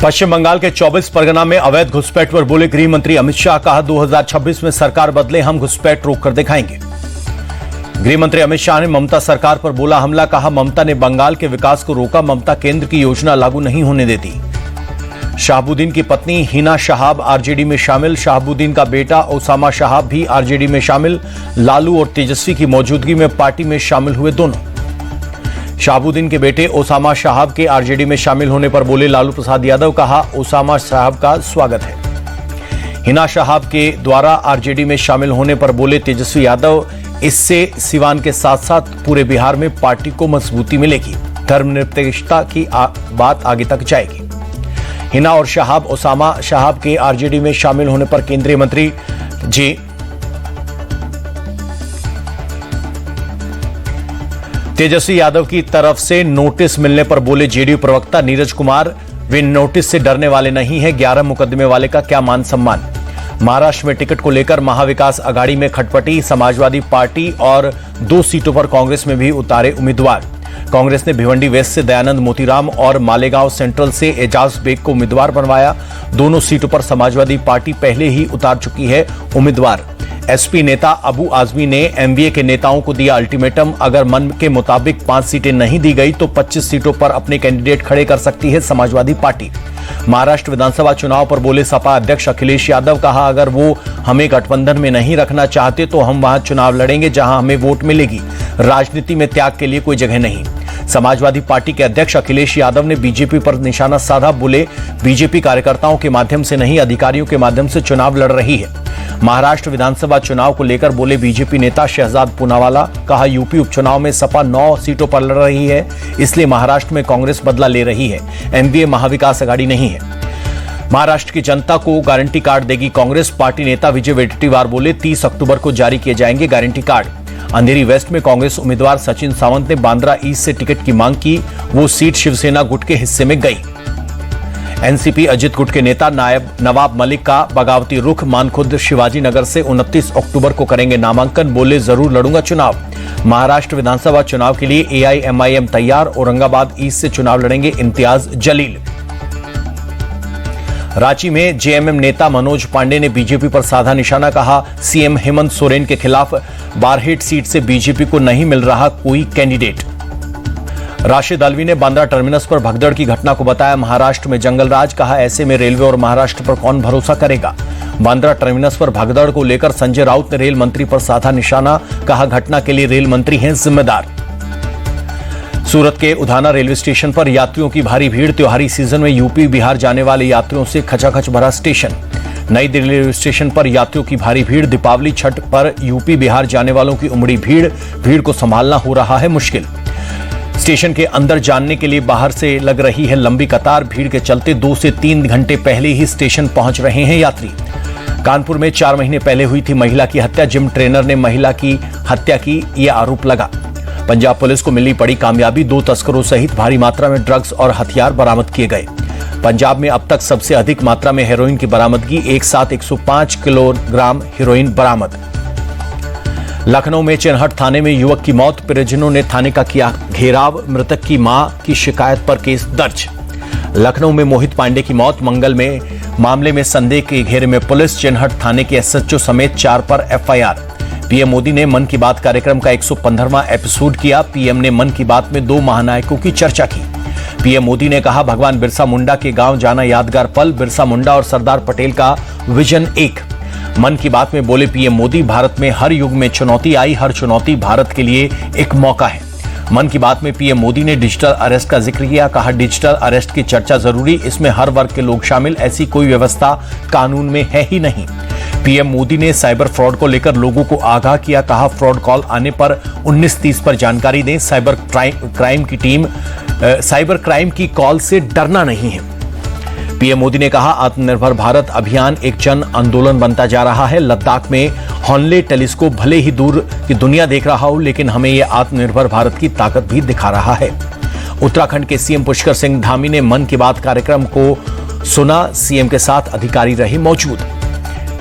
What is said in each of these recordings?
पश्चिम बंगाल के 24 परगना में अवैध घुसपैठ पर बोले गृह मंत्री अमित शाह। कहा 2026 में सरकार बदले, हम घुसपैठ रोक कर दिखाएंगे। गृह मंत्री अमित शाह ने ममता सरकार पर बोला हमला। कहा ममता ने बंगाल के विकास को रोका, ममता केंद्र की योजना लागू नहीं होने देती। शहाबुद्दीन की पत्नी हिना शहाब आरजेडी में शामिल। शहाबुद्दीन का बेटा ओसामा शहाब भी आरजेडी में शामिल। लालू और तेजस्वी की मौजूदगी में पार्टी में शामिल हुए दोनों। शहाबुद्दीन के बेटे ओसामा शहाब के आरजेडी में शामिल होने पर बोले लालू प्रसाद यादव। कहा ओसामा शहाब का स्वागत है। हिना शहाब के द्वारा आरजेडी में शामिल होने पर बोले तेजस्वी यादव, इससे सिवान के साथ साथ पूरे बिहार में पार्टी को मजबूती मिलेगी, धर्मनिरपेक्षता की बात आगे तक जाएगी। हिना और शहाब ओसामा शहाब के आरजेडी में शामिल होने पर केंद्रीय मंत्री जी तेजस्वी यादव की तरफ से नोटिस मिलने पर बोले जेडीयू प्रवक्ता नीरज कुमार, वे नोटिस से डरने वाले नहीं हैं, 11 मुकदमे वाले का क्या मान सम्मान। महाराष्ट्र में टिकट को लेकर महाविकास अघाड़ी में खटपटी। समाजवादी पार्टी और 2 सीटों पर कांग्रेस में भी उतारे उम्मीदवार। कांग्रेस ने भिवंडी वेस्ट से दयानंद मोतीराम और मालेगांव सेंट्रल से एजाज बेग को उम्मीदवार बनवाया। दोनों सीटों पर समाजवादी पार्टी पहले ही उतार चुकी है उम्मीदवार। एसपी नेता अबू आजमी ने एमवीए के नेताओं को दिया अल्टीमेटम, अगर मन के मुताबिक 5 सीटें नहीं दी गई तो 25 सीटों पर अपने कैंडिडेट खड़े कर सकती है समाजवादी पार्टी। महाराष्ट्र विधानसभा चुनाव पर बोले सपा अध्यक्ष अखिलेश यादव। कहा अगर वो हमें गठबंधन में नहीं रखना चाहते तो हम वहां चुनाव लड़ेंगे जहां हमें वोट मिलेगी। राजनीति में त्याग के लिए कोई जगह नहीं। समाजवादी पार्टी के अध्यक्ष अखिलेश यादव ने बीजेपी पर निशाना साधा। बोले बीजेपी कार्यकर्ताओं के माध्यम से नहीं, अधिकारियों के माध्यम से चुनाव लड़ रही है। महाराष्ट्र विधानसभा चुनाव को लेकर बोले बीजेपी नेता शहजाद पूनावाला। कहा यूपी उपचुनाव में सपा 9 सीटों पर लड़ रही है, इसलिए महाराष्ट्र में कांग्रेस बदला ले रही है, एमवीए महाविकास अघाड़ी नहीं है। महाराष्ट्र की जनता को गारंटी कार्ड देगी कांग्रेस। पार्टी नेता विजय वडेट्टीवार बोले 30 अक्टूबर को जारी किए जाएंगे गारंटी कार्ड। अंधेरी वेस्ट में कांग्रेस उम्मीदवार सचिन सावंत ने बांद्रा ईस्ट से टिकट की मांग की, वो सीट शिवसेना गुट के हिस्से में गई। एनसीपी अजित गुट के नेता नवाब मलिक का बगावती रुख। मानखुर्द शिवाजी नगर से 29 अक्टूबर को करेंगे नामांकन। बोले जरूर लड़ूंगा चुनाव। महाराष्ट्र विधानसभा चुनाव के लिए एआईएमआईएम तैयार। औरंगाबाद ईस्ट से चुनाव लड़ेंगे इम्तियाज जलील। रांची में जेएमएम नेता मनोज पांडे ने बीजेपी पर साधा निशाना। कहा सीएम हेमंत सोरेन के खिलाफ बारहेट सीट से बीजेपी को नहीं मिल रहा कोई कैंडिडेट। राशिद अल्वी ने बांद्रा टर्मिनस पर भगदड़ की घटना को बताया महाराष्ट्र में जंगल राज। कहा ऐसे में रेलवे और महाराष्ट्र पर कौन भरोसा करेगा। बांद्रा टर्मिनस पर भगदड़ को लेकर संजय राउत ने रेल मंत्री पर साधा निशाना। कहा घटना के लिए रेल मंत्री हैं जिम्मेदार। सूरत के उधाना रेलवे स्टेशन पर यात्रियों की भारी भीड़। त्योहारी सीजन में यूपी बिहार जाने वाले यात्रियों से खचाखच भरा स्टेशन। नई दिल्ली रेलवे स्टेशन पर यात्रियों की भारी भीड़। दीपावली छठ पर यूपी बिहार जाने वालों की उमड़ी भीड़ को संभालना हो रहा है मुश्किल। स्टेशन के अंदर जानने के लिए बाहर से लग रही है लंबी कतार। भीड़ के चलते 2 से 3 घंटे पहले ही स्टेशन पहुंच रहे हैं यात्री। कानपुर में 4 महीने पहले हुई थी महिला की हत्या। जिम ट्रेनर ने महिला की हत्या की, यह आरोप लगा। पंजाब पुलिस को मिली बड़ी कामयाबी। 2 तस्करों सहित भारी मात्रा में ड्रग्स और हथियार बरामद किए गए। पंजाब में अब तक सबसे अधिक मात्रा में हेरोइन की बरामदगी। एक साथ 105 किलोग्राम हेरोइन बरामद। लखनऊ में चिनहट थाने में युवक की मौत। परिजनों ने थाने का किया घेराव। मृतक की मां की शिकायत पर केस दर्ज। लखनऊ में मोहित पांडे की मौत। मंगल में मामले में संदेह के घेरे में पुलिस। चिनहट थाने के एसएचओ समेत 4 पर एफआईआर। पीएम मोदी ने मन की बात कार्यक्रम का 115वां एपिसोड किया। पीएम ने मन की बात में 2 महानायकों की चर्चा की। पीएम मोदी ने कहा भगवान बिरसा मुंडा के गांव जाना यादगार पल। बिरसा मुंडा और सरदार पटेल का विजन एक। मन की बात में बोले पीएम मोदी भारत में हर युग में चुनौती आई, हर चुनौती भारत के लिए एक मौका है। मन की बात में पीएम मोदी ने डिजिटल अरेस्ट का जिक्र किया। कहा डिजिटल अरेस्ट की चर्चा जरूरी, इसमें हर वर्ग के लोग शामिल, ऐसी कोई व्यवस्था कानून में है ही नहीं। पीएम मोदी ने साइबर फ्रॉड को लेकर लोगों को आगाह किया। कहा फ्रॉड कॉल आने पर 1930 पर जानकारी दें। साइबर क्राइम की कॉल से डरना नहीं है। पीएम मोदी ने कहा आत्मनिर्भर भारत अभियान एक जन आंदोलन बनता जा रहा है। लद्दाख में हॉनले टेलीस्कोप भले ही दूर की दुनिया देख रहा हो, लेकिन हमें यह आत्मनिर्भर भारत की ताकत भी दिखा रहा है। उत्तराखंड के सीएम पुष्कर सिंह धामी ने मन की बात कार्यक्रम को सुना। सीएम के साथ अधिकारी रहे मौजूद।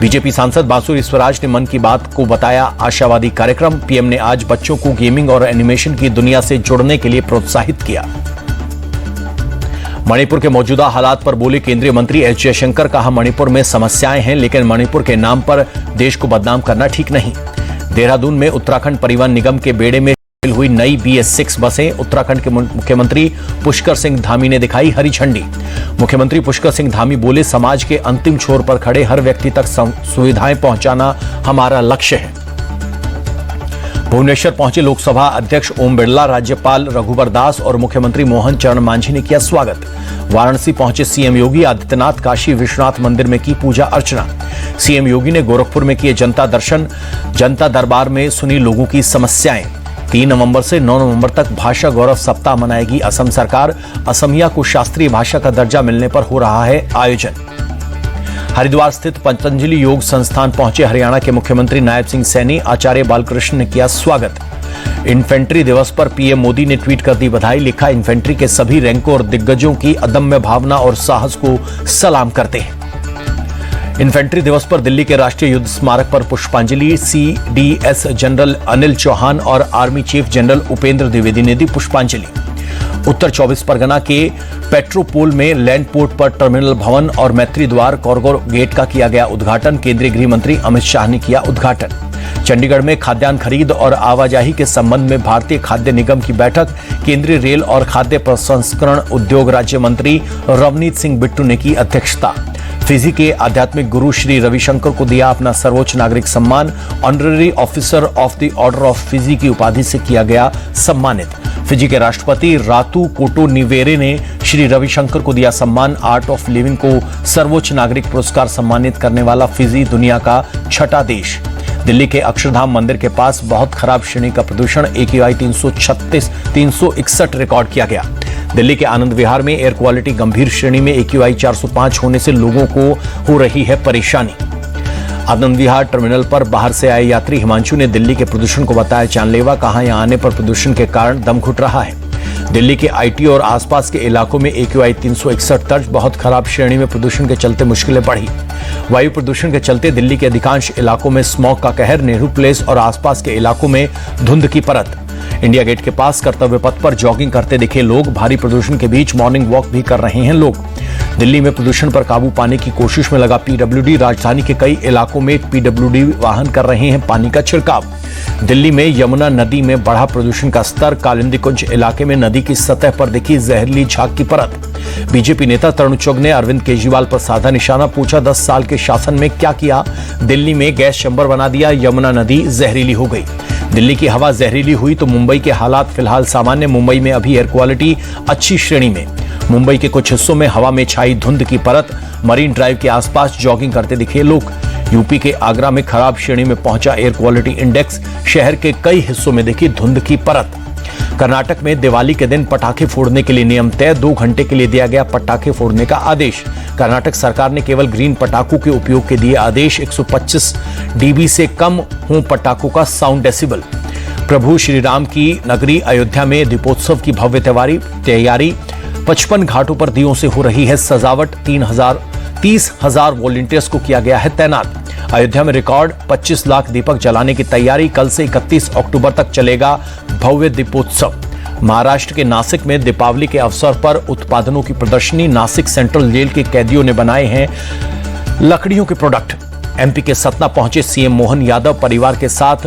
बीजेपी सांसद बांसुरी स्वराज ने मन की बात को बताया आशावादी कार्यक्रम। पीएम ने आज बच्चों को गेमिंग और एनिमेशन की दुनिया से जुड़ने के लिए प्रोत्साहित किया। मणिपुर के मौजूदा हालात पर बोले केंद्रीय मंत्री एस जयशंकर। कहा, मणिपुर में समस्याएं हैं, लेकिन मणिपुर के नाम पर देश को बदनाम करना ठीक नहीं। देहरादून में उत्तराखंड परिवहन निगम के बेड़े में हुई नई BS6 बसें। उत्तराखंड के मुख्यमंत्री पुष्कर सिंह धामी ने दिखाई हरी झंडी। मुख्यमंत्री पुष्कर सिंह धामी बोले, समाज के अंतिम छोर पर खड़े हर व्यक्ति तक सुविधाएं पहुंचाना हमारा लक्ष्य है। भुवनेश्वर पहुंचे लोकसभा अध्यक्ष ओम बिरला, राज्यपाल रघुवर दास और मुख्यमंत्री मोहन चरण मांझी ने किया स्वागत। वाराणसी पहुंचे सीएम योगी आदित्यनाथ, काशी विश्वनाथ मंदिर में की पूजा अर्चना। सीएम योगी ने गोरखपुर में किए जनता दर्शन। जनता दरबार में सुनी लोगों की समस्याएं। 3 नवंबर से 9 नवंबर तक भाषा गौरव सप्ताह मनाएगी असम सरकार। असमिया को शास्त्रीय भाषा का दर्जा मिलने पर हो रहा है आयोजन। हरिद्वार स्थित पतंजलि योग संस्थान पहुंचे हरियाणा के मुख्यमंत्री नायब सिंह सैनी। आचार्य बालकृष्ण ने किया स्वागत। इन्फेंट्री दिवस पर पीएम मोदी ने ट्वीट कर दी बधाई। लिखा, इन्फेंट्री के सभी रैंकों और दिग्गजों की अदम्य भावना और साहस को सलाम करते हैं। इन्फेंट्री दिवस पर दिल्ली के राष्ट्रीय युद्ध स्मारक पर पुष्पांजलि। CDS जनरल अनिल चौहान और army chief general Upendra Dwivedi ने दी पुष्पांजलि। उत्तर 24 परगना के पेट्रोपोल में लैंड पोर्ट पर टर्मिनल भवन और मैत्री द्वार कॉर्गो गेट का किया गया उद्घाटन। केंद्रीय गृह मंत्री अमित शाह ने किया उद्घाटन। चंडीगढ़ में खाद्यान्न खरीद और आवाजाही के संबंध में भारतीय खाद्य निगम की बैठक। केंद्रीय रेल और खाद्य प्रसंस्करण उद्योग राज्य मंत्री रवनीत सिंह बिट्टू ने की अध्यक्षता। फिजी के आध्यात्मिक गुरु श्री रविशंकर को दिया अपना सर्वोच्च नागरिक सम्मान। Honorary officer of the order of Fiji की उपाधि से किया गया सम्मानित। फिजी के राष्ट्रपति रातू कोटोनिवेरे ने श्री रविशंकर को दिया सम्मान। आर्ट ऑफ लिविंग को सर्वोच्च नागरिक पुरस्कार सम्मानित करने वाला फिजी दुनिया का 6ठा देश। दिल्ली के अक्षरधाम मंदिर के पास बहुत खराब श्रेणी का प्रदूषण AQI 361 रिकॉर्ड किया गया। दिल्ली के आनंद विहार में एयर क्वालिटी गंभीर श्रेणी में AQI 405 होने से लोगों को हो रही है परेशानी। आनंद विहार टर्मिनल पर बाहर से आए यात्री हिमांशु ने दिल्ली के प्रदूषण को बताया जानलेवा। कहा, यहां आने पर प्रदूषण के कारण दम घुट रहा है। दिल्ली के IT और आसपास के इलाकों में AQI 361 दर्ज। बहुत खराब श्रेणी में प्रदूषण के चलते मुश्किलें बढ़ी। वायु प्रदूषण के चलते दिल्ली के अधिकांश इलाकों में स्मॉग का कहर। नेहरू प्लेस और आसपास के इलाकों में धुंध की परत। इंडिया गेट के पास कर्तव्य पथ पर जॉगिंग करते दिखे लोग। भारी प्रदूषण के बीच मॉर्निंग वॉक भी कर रहे हैं लोग। दिल्ली में प्रदूषण पर काबू पाने की कोशिश में लगा PWD। राजधानी के कई इलाकों में PWD वाहन कर रहे हैं पानी का छिड़काव। दिल्ली में यमुना नदी में बढ़ा प्रदूषण का स्तर। कालिंदी कुंज इलाके में नदी की सतह पर दिखी जहरीली झाग की परत। बीजेपी नेता तरुण चुग ने अरविंद केजरीवाल पर साधा निशाना। पूछा, 10 साल के शासन में क्या किया? दिल्ली में गैस चैम्बर बना दिया, यमुना नदी जहरीली हो गई। दिल्ली की हवा जहरीली हुई तो मुंबई के हालात फिलहाल सामान्य। मुंबई में अभी एयर क्वालिटी अच्छी श्रेणी में। मुंबई के कुछ हिस्सों में हवा में छाई धुंध की परत। मरीन ड्राइव के आसपास जॉगिंग करते दिखे लोग। यूपी के आगरा में खराब श्रेणी में पहुंचा एयर क्वालिटी इंडेक्स। शहर के कई हिस्सों में दिखी धुंध की परत। कर्नाटक में दिवाली के दिन पटाखे फोड़ने के लिए नियम तय। 2 घंटे के लिए दिया गया पटाखे फोड़ने का आदेश। कर्नाटक सरकार ने केवल ग्रीन पटाखों के उपयोग के दिए आदेश। 125 dB से कम हो पटाखों का साउंड डेसिबल। प्रभु श्री राम की नगरी अयोध्या में दीपोत्सव की भव्य तैयारी। 55 घाटों पर दियों से हो रही है सजावट। 30,000 वॉलंटियर्स को किया गया है तैनात। अयोध्या में रिकॉर्ड 25 लाख दीपक जलाने की तैयारी। कल से 31 अक्टूबर तक चलेगा भव्य दीपोत्सव। महाराष्ट्र के नासिक में दीपावली के अवसर पर उत्पादनों की प्रदर्शनी। नासिक सेंट्रल जेल के कैदियों ने बनाए हैं लकड़ियों के प्रोडक्ट। MP के सतना पहुंचे CM मोहन यादव। परिवार के साथ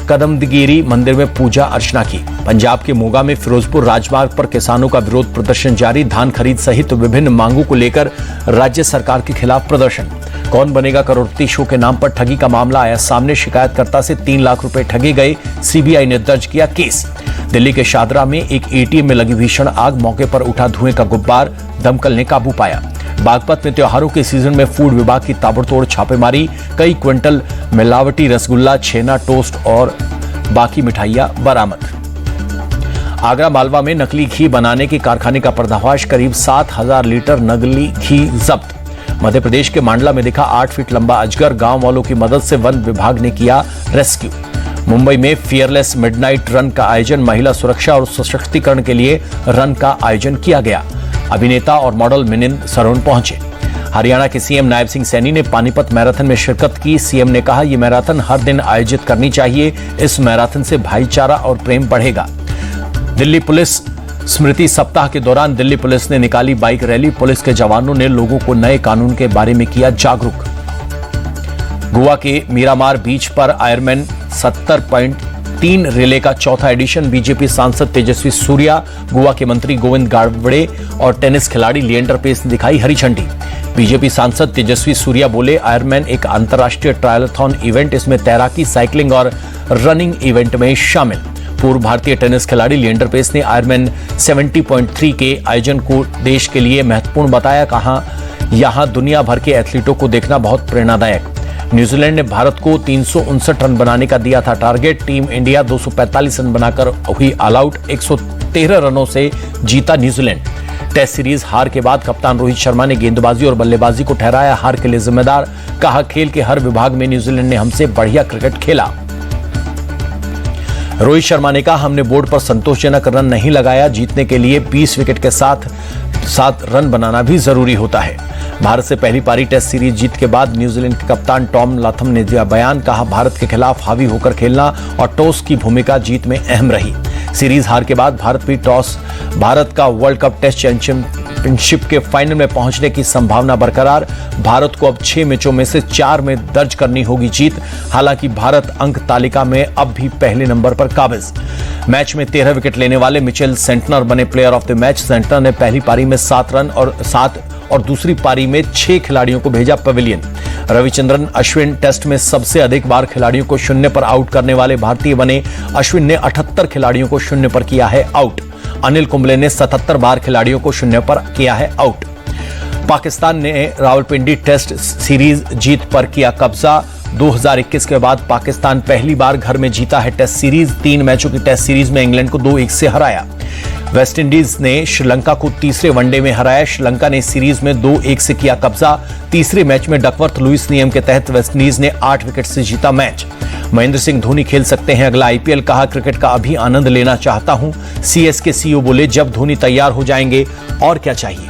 कदमगिरी मंदिर में पूजा अर्चना की। पंजाब के मोगा में फिरोजपुर राजमार्ग पर किसानों का विरोध प्रदर्शन जारी। धान खरीद सहित विभिन्न मांगों को लेकर राज्य सरकार के खिलाफ प्रदर्शन। कौन बनेगा करोड़पति शो के नाम पर ठगी का मामला आया सामने। शिकायतकर्ता से 3 लाख रुपए ठगे गए। CBI ने दर्ज किया केस। दिल्ली के शादरा में एक ATM में लगी भीषण आग। मौके पर उठा धुएं का गुब्बार। दमकल ने काबू पाया। बागपत में त्योहारों के सीजन में फूड विभाग की ताबड़तोड़ छापेमारी। कई क्विंटल मिलावटी रसगुल्ला, छेना, टोस्ट और बाकी मिठाइयां बरामद। आगरा मालवा में नकली घी बनाने के कारखाने का पर्दाफाश। करीब 7,000 लीटर नकली घी जब्त। मध्य प्रदेश के मांडला में दिखा 8 फीट लंबा अजगर। गांव वालों की मदद से वन विभाग ने किया रेस्क्यू। मुंबई में फियरलेस मिडनाइट रन का आयोजन। महिला सुरक्षा और सशक्तिकरण के लिए रन का आयोजन किया गया। अभिनेता और मॉडल मिलिंद सरोन पहुंचे। हरियाणा के CM नायब सिंह सैनी ने पानीपत मैराथन में शिरकत की। CM ने कहा, यह मैराथन हर दिन आयोजित करनी चाहिए। इस मैराथन से भाईचारा और प्रेम बढ़ेगा। दिल्ली पुलिस स्मृति सप्ताह के दौरान दिल्ली पुलिस ने निकाली बाइक रैली। पुलिस के जवानों ने लोगों को नए कानून के बारे में किया जागरूक। गोवा के मीरामार बीच पर आयरमैन 70.3 रिले का चौथा एडिशन। बीजेपी सांसद तेजस्वी सूर्या, गोवा के मंत्री गोविंद गावड़े और टेनिस खिलाड़ी लिएंडर पेस ने दिखाई हरी झंडी। बीजेपी सांसद तेजस्वी सूर्या बोले, आयरमैन एक अंतर्राष्ट्रीय ट्रायलथॉन इवेंट, इसमें तैराकी, साइकिलिंग और रनिंग इवेंट में शामिल। पूर्व भारतीय टेनिस खिलाड़ी लिएंडर पेस ने आयरमैन 70.3 के आयोजन को देश के लिए महत्वपूर्ण बताया। कहा, यहां दुनिया भर के एथलीटों को देखना बहुत प्रेरणादायक। न्यूजीलैंड ने भारत को 359 रन बनाने का दिया था टारगेट। टीम इंडिया 245 रन बनाकर हुई ऑल आउट। 113 रनों से जीता न्यूजीलैंड। टेस्ट सीरीज हार के बाद कप्तान रोहित शर्मा ने गेंदबाजी और बल्लेबाजी को ठहराया हार के लिए जिम्मेदार। कहा, खेल के हर विभाग में न्यूजीलैंड ने हमसे बढ़िया क्रिकेट खेला। रोहित शर्मा ने कहा, हमने बोर्ड पर संतोषजनक रन नहीं लगाया। जीतने के लिए 20 विकेट के साथ 7 रन बनाना भी जरूरी होता है। भारत से पहली पारी टेस्ट सीरीज जीत के बाद न्यूजीलैंड के कप्तान टॉम लाथम ने दिया बयान। कहा, भारत के खिलाफ हावी होकर खेलना और टॉस की भूमिका जीत में अहम रही। सीरीज हार के बाद भारत का वर्ल्ड कप टेस्ट चैंपियनशिप के फाइनल में पहुंचने की संभावना बरकरार। भारत को अब 6 मैचों में से 4 में दर्ज करनी होगी जीत। हालांकि भारत अंक तालिका में अब भी पहले नंबर पर काबिज। मैच में 13 विकेट लेने वाले मिचेल सेंटनर बने player of the match. Santner ने पहली पारी में 7 रन और दूसरी पारी में 6 खिलाड़ियों को भेजा पवेलियन। रविचंद्रन अश्विन टेस्ट में सबसे अधिक बार खिलाड़ियों को शून्य पर आउट करने वाले भारतीय बने। अश्विन ने 78 खिलाड़ियों को शून्य पर किया है आउट। अनिल कुंबले ने 77 बार खिलाड़ियों को शून्य पर किया है आउट। पाकिस्तान ने रावलपिंडी टेस्ट सीरीज जीत पर किया कब्जा। 2021 के बाद पाकिस्तान पहली बार घर में जीता है टेस्ट सीरीज। 3 मैचों की टेस्ट सीरीज में इंग्लैंड को 2-1 से हराया। वेस्टइंडीज ने श्रीलंका को तीसरे वनडे में हराया। श्रीलंका ने सीरीज में 2-1 से किया कब्जा। तीसरे मैच में डकवर्थ लुईस नियम के तहत वेस्टइंडीज ने 8 विकेट से जीता मैच। महेंद्र सिंह धोनी खेल सकते हैं अगला आईपीएल। कहा, क्रिकेट का अभी आनंद लेना चाहता हूं। सीएसके सीईओ बोले, जब धोनी तैयार हो जाएंगे और क्या चाहिए।